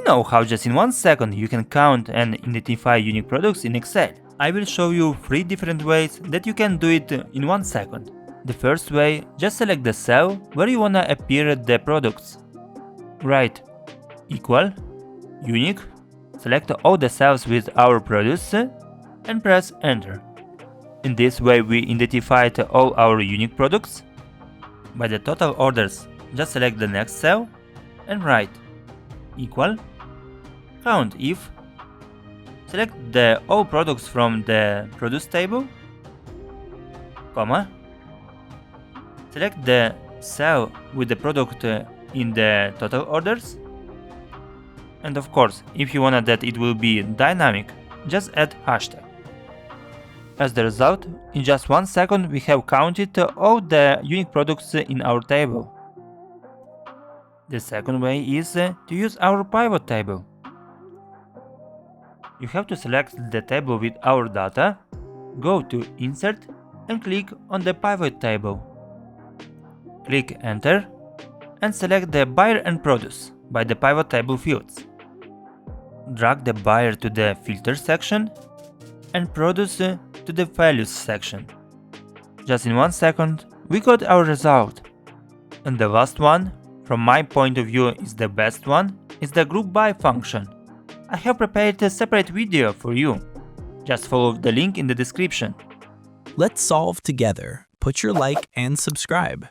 you know how just in 1 second you can count and identify unique products in Excel? I will show you 3 different ways that you can do it in 1 second. The first way, just select the cell where you wanna appear the products. Write equal, unique, select all the cells with our products and press enter. In this way we identified all our unique products. By the total orders, just select the next cell and write equal, COUNTIF, select the all products from the produce table, comma, select the cell with the product in the total orders, and of course, if you want that it will be dynamic, just add hashtag. As the result, in just 1 second we have counted all the unique products in our table. The second way is to use our pivot table. You have to select the table with our data, go to Insert and click on the pivot table. Click Enter and select the buyer and produce by the pivot table fields. Drag the buyer to the filter section and produce to the values section. Just in 1 second we got our result. And the last one, from my point of view is the best one, is the group by function. I have prepared a separate video for you. Just follow the link in the description. Let's solve together. Put your like and subscribe.